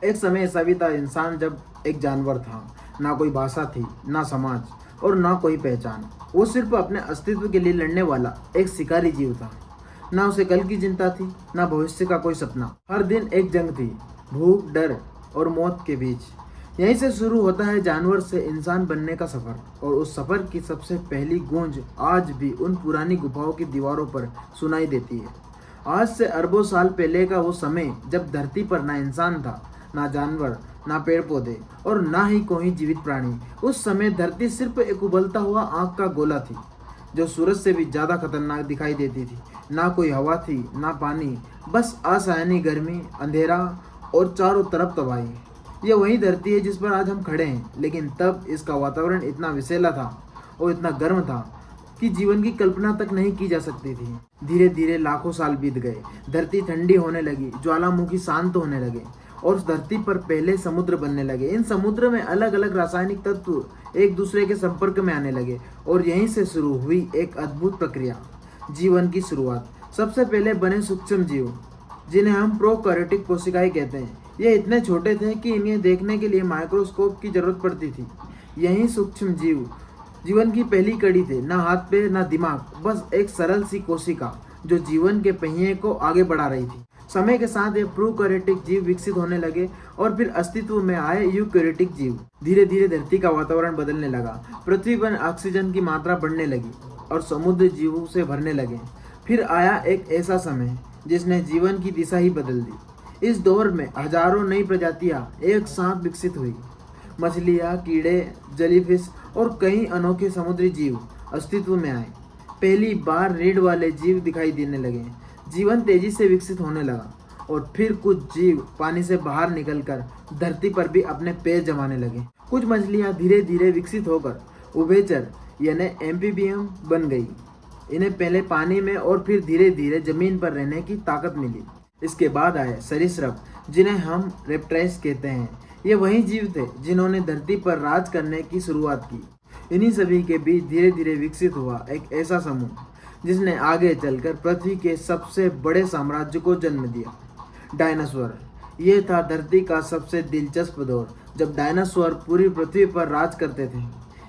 एक समय ऐसा भी था इंसान जब एक जानवर था। ना कोई भाषा थी, ना समाज और ना कोई पहचान। वो सिर्फ अपने अस्तित्व के लिए लड़ने वाला एक शिकारी जीव था। ना उसे कल की चिंता थी, ना भविष्य का कोई सपना। हर दिन एक जंग थी, भूख, डर और मौत के बीच। यहीं से शुरू होता है जानवर से इंसान बनने का सफर। और उस सफर की सबसे पहली गूंज आज भी उन पुरानी गुफाओं की दीवारों पर सुनाई देती है। आज से अरबों साल पहले का वो समय जब धरती पर ना इंसान था, ना जानवर, ना पेड़ पौधे और ना ही कोई जीवित प्राणी। उस समय धरती सिर्फ एक उबलता हुआ आग का गोला थी, जो सूरज से भी ज्यादा खतरनाक दिखाई देती थी। ना कोई हवा थी, ना पानी, बस असहनीय गर्मी, अंधेरा और चारों तरफ तबाही। ये वही धरती है जिस पर आज हम खड़े हैं, लेकिन तब इसका वातावरण इतना विषैला था और इतना गर्म था कि जीवन की कल्पना तक नहीं की जा सकती थी। धीरे धीरे लाखों साल बीत गए, धरती ठंडी होने लगी, ज्वालामुखी शांत होने लगे और उस धरती पर पहले समुद्र बनने लगे। इन समुद्र में अलग अलग रासायनिक तत्व एक दूसरे के संपर्क में आने लगे और यहीं से शुरू हुई एक अद्भुत प्रक्रिया, जीवन की शुरुआत। सबसे पहले बने सूक्ष्म जीव, जिन्हें हम प्रोकैरियोटिक कोशिकाएं कहते हैं। ये इतने छोटे थे कि इन्हें देखने के लिए माइक्रोस्कोप की जरूरत पड़ती थी। यही सूक्ष्म जीव जीवन की पहली कड़ी थे। ना हाथ पैर, ना दिमाग, बस एक सरल सी कोशिका जो जीवन के पहिए को आगे बढ़ा रही थी। समय के साथ ये प्रोकैरियोटिक जीव विकसित होने लगे और फिर अस्तित्व में आए यूकैरियोटिक जीव। धीरे धीरे धरती का वातावरण बदलने लगा, पृथ्वी पर ऑक्सीजन की मात्रा बढ़ने लगी और समुद्र जीवों से भरने लगे। फिर आया एक ऐसा समय जिसने जीवन की दिशा ही बदल दी। इस दौर में हजारों नई प्रजातियां एक साथ विकसित हुई। मछलियां, कीड़े, जेलीफिश और कई अनोखे समुद्री जीव अस्तित्व में आए। पहली बार रीढ़ वाले जीव दिखाई देने लगे। जीवन तेजी से विकसित होने लगा और फिर कुछ जीव पानी से बाहर निकलकर धरती पर भी अपने पैर जमाने लगे। कुछ मछलियां धीरे धीरे विकसित होकर उभयचर यानी एम्फीबियम बन गई। इन्हें पहले पानी में और फिर धीरे धीरे जमीन पर रहने की ताकत मिली। इसके बाद आए सरीसृप, जिन्हें हम रेप्टाइल्स कहते हैं। ये वही जीव थे जिन्होंने धरती पर राज करने की शुरुआत की। इन्हीं सभी के बीच धीरे धीरे विकसित हुआ एक ऐसा समूह जिसने आगे चलकर पृथ्वी के सबसे बड़े साम्राज्य को जन्म दिया, डायनासोर। ये था धरती का सबसे दिलचस्प दौर, जब डायनासोर पूरी पृथ्वी पर राज करते थे।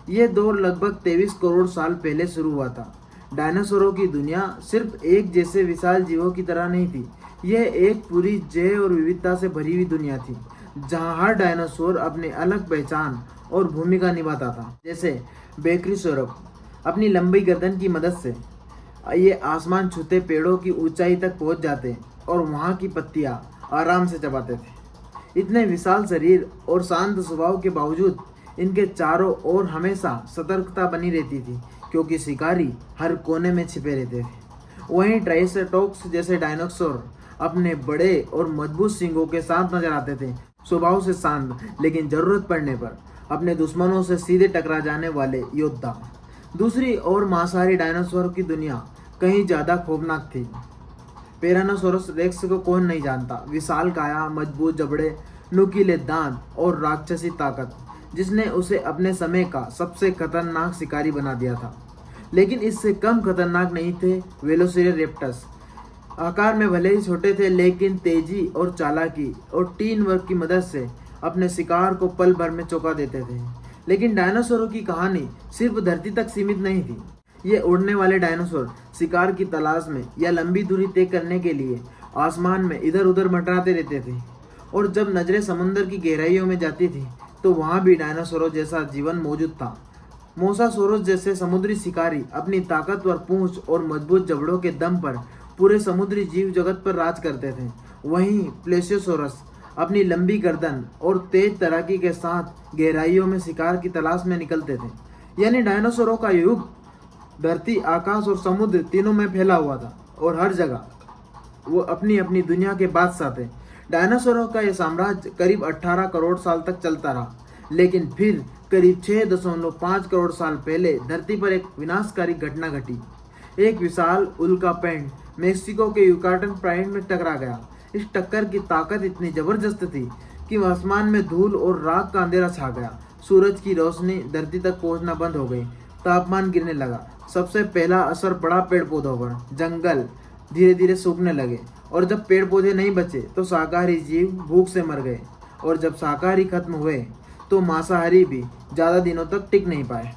ये दौर लगभग 23 करोड़ साल पहले शुरू हुआ था। डायनासोरों की दुनिया सिर्फ एक जैसे विशाल जीवों की तरह नहीं थी। यह एक पूरी जैव और विविधता से भरी हुई दुनिया थी, जहाँ हर डायनासोर अपनी अलग पहचान और भूमिका निभाता था। जैसे बेक्रीसोरप अपनी लंबी गर्दन की मदद से ये आसमान छूते पेड़ों की ऊंचाई तक पहुंच जाते और वहां की पत्तियां आराम से चबाते थे। इतने विशाल शरीर और शांत स्वभाव के बावजूद इनके चारों ओर हमेशा सतर्कता बनी रहती थी, क्योंकि शिकारी हर कोने में छिपे रहते थे। वहीं ट्राइसेरोटॉप्स जैसे डायनासोर अपने बड़े और मजबूत सींगों के साथ नजर आते थे। स्वभाव से शांत, लेकिन जरूरत पड़ने पर अपने दुश्मनों से सीधे टकरा जाने वाले योद्धा। दूसरी ओर मांसाहारी डायनासोर की दुनिया कहीं ज्यादा खौफनाक थी। पेरानोसोरस रेक्स को कौन नहीं जानता। विशाल काया, मजबूत जबड़े, नुकीले दांत और राक्षसी ताकत, जिसने उसे अपने समय का सबसे खतरनाक शिकारी बना दिया था। लेकिन इससे कम खतरनाक नहीं थे वेलोसिरेप्टर्स। आकार में भले ही छोटे थे, लेकिन तेजी और चालाकी और टीम वर्क की मदद से अपने शिकार को पल भर में चौंका देते थे। लेकिन डायनासोरों की कहानी सिर्फ धरती तक सीमित नहीं थी। ये उड़ने वाले डायनासोर शिकार की तलाश में या लंबी दूरी तय करने के लिए आसमान में इधर उधर मंडराते रहते थे। और जब नजरें समुद्र की गहराइयों में जाती थी, तो वहां भी डायनासोरों जैसा जीवन मौजूद था। मोसासोरस जैसे समुद्री शिकारी अपनी ताकतवर पूंछ और मजबूत जबड़ों के दम पर पूरे समुद्री जीव जगत पर राज करते थे। वहीं प्लेसियोसोरस अपनी लंबी गर्दन और तेज तैराकी के साथ गहराइयों में शिकार की तलाश में निकलते थे। यानी डायनासोरों का युग धरती, आकाश और समुद्र तीनों में फैला हुआ था और हर जगह वो अपनी अपनी दुनिया के बादशाह थे। डायनासोरों का यह साम्राज्य करीब 18 करोड़ साल तक चलता रहा, लेकिन फिर करीब 6.5 करोड़ साल पहले धरती पर एक विनाशकारी घटना घटी। एक विशाल उल्कापिंड मेक्सिको के युकाटन प्रायद्वीप में टकरा गया। इस टक्कर की ताकत इतनी जबरदस्त थी कि आसमान में धूल और राख का अंधेरा छा गया। सूरज की रोशनी धरती तक पहुंचना बंद हो गई, तापमान गिरने लगा। सबसे पहला असर पड़ा पेड़ पौधों पर। जंगल धीरे धीरे सूखने लगे और जब पेड़ पौधे नहीं बचे तो शाकाहारी जीव भूख से मर गए। और जब शाकाहारी खत्म हुए तो मांसाहारी भी ज़्यादा दिनों तक टिक नहीं पाए।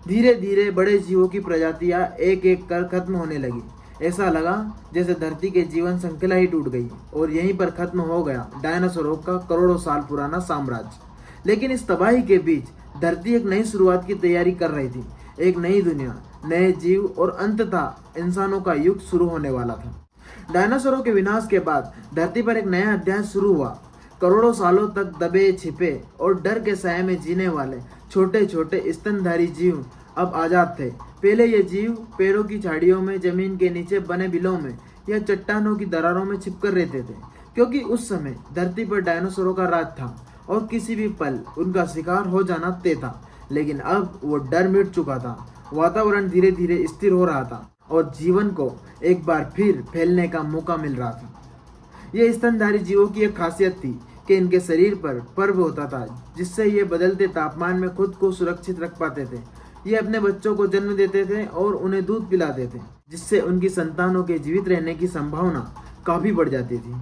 धीरे धीरे बड़े जीवों की प्रजातियां एक एक कर खत्म होने लगी। ऐसा लगा जैसे धरती के जीवन श्रृंखला ही टूट गई और यहीं पर खत्म हो गया डायनासोरों का करोड़ों साल पुराना साम्राज्य। लेकिन इस तबाही के बीच धरती एक नई शुरुआत की तैयारी कर रही थी। एक नई दुनिया, नए जीव और अंततः इंसानों का युग शुरू होने वाला था। डायनासोरों के विनाश के बाद धरती पर एक नया अध्याय शुरू हुआ। करोड़ों सालों तक दबे छिपे और डर के साए में जीने वाले छोटे छोटे स्तनधारी जीव अब आजाद थे। पहले ये जीव पेड़ों की झाड़ियों में, जमीन के नीचे बने बिलों में या चट्टानों की दरारों में छिपकर रहते थे, क्योंकि उस समय धरती पर डायनासोरों का राज था और किसी भी पल उनका शिकार हो जाना तय था। लेकिन अब वो डर मिट चुका था। वातावरण धीरे धीरे स्थिर हो रहा था और जीवन को एक बार फिर फैलने का मौका मिल रहा था। ये स्तनधारी जीवों की एक खासियत थी कि इनके शरीर पर पर्व होता था, जिससे ये बदलते तापमान में खुद को सुरक्षित रख पाते थे। ये अपने बच्चों को जन्म देते थे और उन्हें दूध पिलाते थे, जिससे उनकी संतानों के जीवित रहने की संभावना काफी बढ़ जाती थी।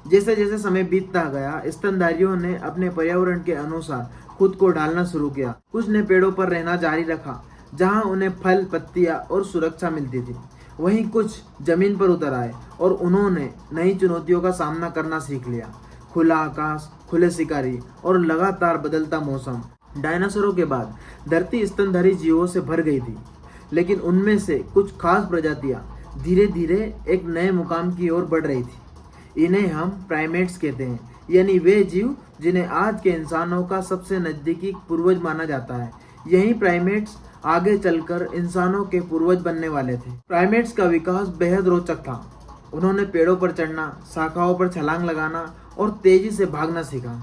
जैसे जैसे समय बीतता गया, स्तनधारियों ने अपने पर्यावरण के अनुसार खुद को ढालना शुरू किया। कुछ ने पेड़ों पर रहना जारी रखा, जहां उन्हें फल, पत्तियां और सुरक्षा मिलती थी। वहीं कुछ जमीन पर उतर आए और उन्होंने नई चुनौतियों का सामना करना सीख लिया। खुला आकाश, खुले शिकारी और लगातार बदलता मौसम। डायनासोरों के बाद धरती स्तनधारी जीवों से भर गई थी, लेकिन उनमें से कुछ खास प्रजातियां धीरे धीरे एक नए मुकाम की ओर बढ़ रही थी। इन्हें हम प्राइमेट्स कहते हैं, यानी वे जीव जिन्हें आज के इंसानों का सबसे नजदीकी पूर्वज माना जाता है। यही प्राइमेट्स आगे चलकर इंसानों के पूर्वज बनने वाले थे। प्राइमेट्स का विकास बेहद रोचक था। उन्होंने पेड़ों पर चढ़ना, शाखाओं पर छलांग लगाना और तेजी से भागना सीखा।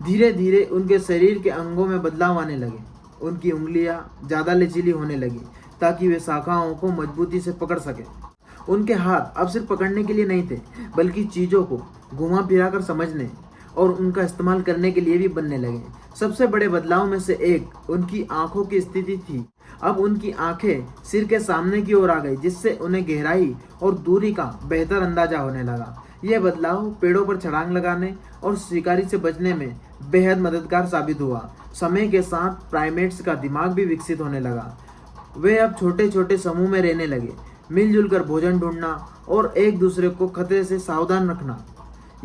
धीरे धीरे उनके शरीर के अंगों में बदलाव आने लगे। उनकी उंगलियां ज्यादा लचीली होने लगी ताकि वे शाखाओं को मजबूती से पकड़ सके। उनके हाथ अब सिर्फ पकड़ने के लिए नहीं थे, बल्कि चीजों को घुमा फिरा कर समझने और उनका इस्तेमाल करने के लिए भी बनने लगे। सबसे बड़े बदलाव में से एक उनकी आंखों की स्थिति थी। अब उनकी आंखें सिर के सामने की ओर आ गई, जिससे उन्हें गहराई और दूरी का बेहतर अंदाजा होने लगा। यह बदलाव पेड़ों पर छलांग लगाने और शिकारी से बचने में बेहद मददगार साबित हुआ। समय के साथ प्राइमेट्स का दिमाग भी विकसित होने लगा। वे अब छोटे छोटे समूह में रहने लगे, मिलजुल कर भोजन ढूंढना और एक दूसरे को खतरे से सावधान रखना।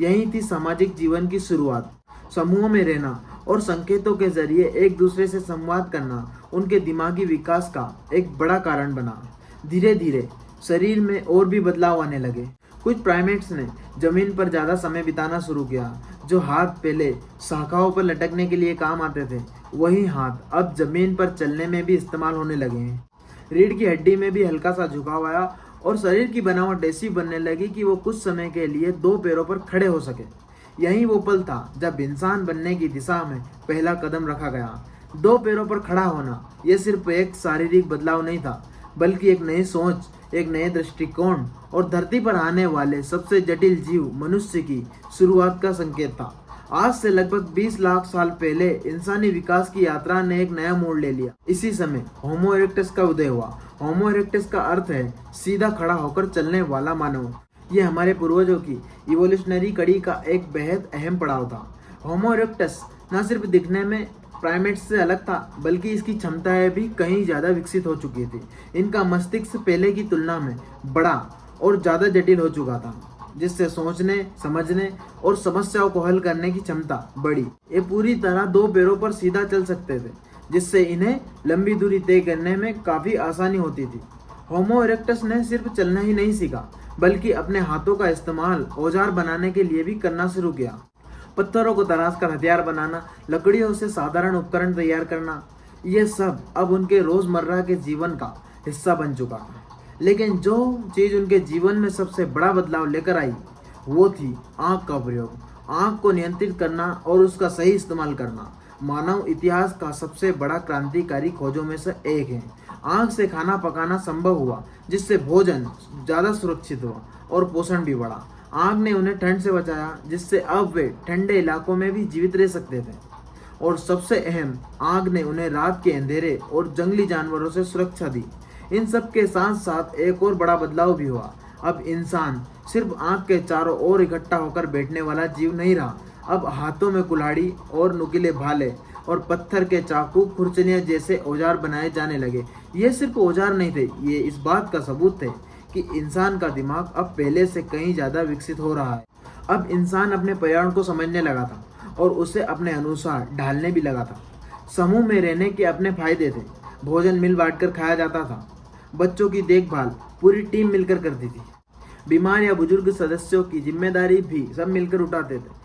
यही थी सामाजिक जीवन की शुरुआत। समूहों में रहना और संकेतों के जरिए एक दूसरे से संवाद करना उनके दिमागी विकास का एक बड़ा कारण बना। धीरे धीरे शरीर में और भी बदलाव आने लगे। कुछ प्राइमेट्स ने जमीन पर ज्यादा समय बिताना शुरू किया। जो हाथ पहले शाखाओं पर लटकने के लिए काम आते थे, वही हाथ अब जमीन पर चलने में भी इस्तेमाल होने लगे हैं। रीढ़ की हड्डी में भी हल्का सा झुकाव आया और शरीर की बनावट ऐसी बनने लगी कि वो कुछ समय के लिए दो पैरों पर खड़े हो सके। यही वो पल था जब इंसान बनने की दिशा में पहला कदम रखा गया। दो पैरों पर खड़ा होना यह सिर्फ एक शारीरिक बदलाव नहीं था, बल्कि एक नई सोच, एक नए दृष्टिकोण और धरती पर आने वाले सबसे जटिल जीव मनुष्य की शुरुआत का संकेत था। आज से लगभग 20 लाख साल पहले इंसानी विकास की यात्रा ने एक नया मोड़ ले लिया। इसी समय होमो इरेक्टस का उदय हुआ। होमो इरेक्टस का अर्थ है सीधा खड़ा होकर चलने वाला मानव। यह हमारे पूर्वजों की इवोल्यूशनरी कड़ी का एक बेहद अहम पड़ाव था। होमो इरेक्टस न सिर्फ दिखने में प्राइमेट्स से अलग था, बल्कि इसकी क्षमताएं भी कहीं ज्यादा विकसित हो चुकी थी। इनका मस्तिष्क पहले की तुलना में बड़ा और ज्यादा जटिल हो चुका था, जिससे सोचने, समझने और समस्याओं को हल करने की क्षमता बढ़ी। ये पूरी तरह दो पैरों पर सीधा चल सकते थे, जिससे इन्हें लंबी दूरी तय करने में काफी आसानी होती थी। होमो इरेक्टस ने सिर्फ चलना ही नहीं सीखा, बल्कि अपने हाथों का इस्तेमाल औजार बनाने के लिए भी करना शुरू किया। पत्थरों को तराश कर हथियार बनाना, लकड़ियों से साधारण उपकरण तैयार करना, यह सब अब उनके रोजमर्रा के जीवन का हिस्सा बन चुका है। लेकिन जो चीज उनके जीवन में सबसे बड़ा बदलाव लेकर आई, वो थी आंख का प्रयोग। आंख को नियंत्रित करना और उसका सही इस्तेमाल करना मानव इतिहास का सबसे बड़ा क्रांतिकारी खोजों में से एक है। आंख से खाना पकाना संभव हुआ, जिससे भोजन ज्यादा सुरक्षित हुआ और पोषण भी बढ़ा। आग ने उन्हें ठंड से बचाया, जिससे अब वे ठंडे इलाकों में भी जीवित रह सकते थे। और सबसे अहम, आग ने उन्हें रात के अंधेरे और जंगली जानवरों से सुरक्षा दी। इन सब के साथ साथ एक और बड़ा बदलाव भी हुआ। अब इंसान सिर्फ आग के चारों ओर इकट्ठा होकर बैठने वाला जीव नहीं रहा। अब हाथों में कुल्हाड़ी और नुकीले भाले और पत्थर के चाकू, खुरचनियाँ जैसे औजार बनाए जाने लगे। ये सिर्फ औजार नहीं थे, ये इस बात का सबूत थे कि इंसान का दिमाग अब पहले से कहीं ज़्यादा विकसित हो रहा है। अब इंसान अपने पर्यावरण को समझने लगा था और उसे अपने अनुसार ढालने भी लगा था। समूह में रहने के अपने फायदे थे। भोजन मिल बांटकर खाया जाता था। बच्चों की देखभाल पूरी टीम मिलकर करती थी। बीमार या बुजुर्ग सदस्यों की जिम्मेदारी भी सब मिलकर उठाते थे।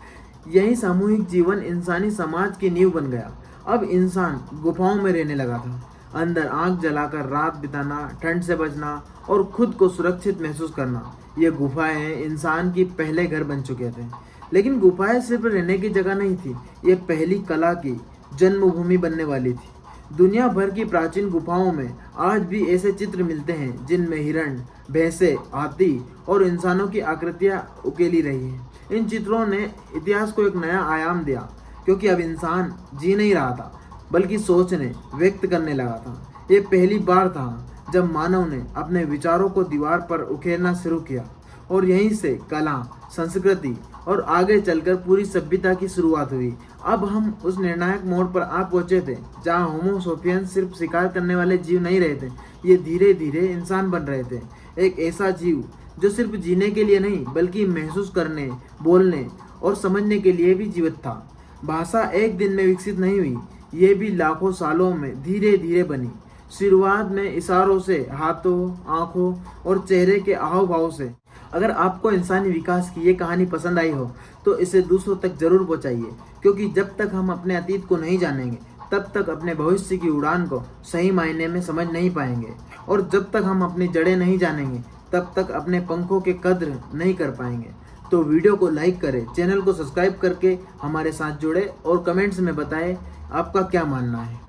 यही सामूहिक जीवन इंसानी समाज की नींव बन गया। अब इंसान गुफाओं में रहने लगा था। अंदर आग जलाकर रात बिताना, ठंड से बचना और खुद को सुरक्षित महसूस करना, ये गुफाएं इंसान की पहले घर बन चुके थे। लेकिन गुफाएं सिर्फ रहने की जगह नहीं थी, ये पहली कला की जन्मभूमि बनने वाली थी। दुनिया भर की प्राचीन गुफाओं में आज भी ऐसे चित्र मिलते हैं जिनमें हिरण, भैंसे, हाथी और इंसानों की आकृतियां उकेली रही हैं। इन चित्रों ने इतिहास को एक नया आयाम दिया, क्योंकि अब इंसान जी नहीं रहा था बल्कि सोचने, व्यक्त करने लगा था। ये पहली बार था जब मानव ने अपने विचारों को दीवार पर उकेरना शुरू किया और यहीं से कला, संस्कृति और आगे चलकर पूरी सभ्यता की शुरुआत हुई। अब हम उस निर्णायक मोड़ पर आ पहुंचे थे जहां होमो सेपियंस सिर्फ शिकार करने वाले जीव नहीं रहे थे, ये धीरे धीरे इंसान बन रहे थे। एक ऐसा जीव जो सिर्फ जीने के लिए नहीं बल्कि महसूस करने, बोलने और समझने के लिए भी जीवित था। भाषा एक दिन में विकसित नहीं हुई, ये भी लाखों सालों में धीरे धीरे बनी। शुरुआत में इशारों से, हाथों, आंखों और चेहरे के हाव भाव से। अगर आपको इंसानी विकास की ये कहानी पसंद आई हो तो इसे दूसरों तक जरूर पहुंचाइए, क्योंकि जब तक हम अपने अतीत को नहीं जानेंगे तब तक अपने भविष्य की उड़ान को सही मायने में समझ नहीं पाएंगे, और जब तक हम अपनी जड़ें नहीं जानेंगे तब तक अपने पंखों के कद्र नहीं कर पाएंगे। तो वीडियो को लाइक करें, चैनल को सब्सक्राइब करके हमारे साथ जुड़े और कमेंट्स में बताएं आपका क्या मानना है।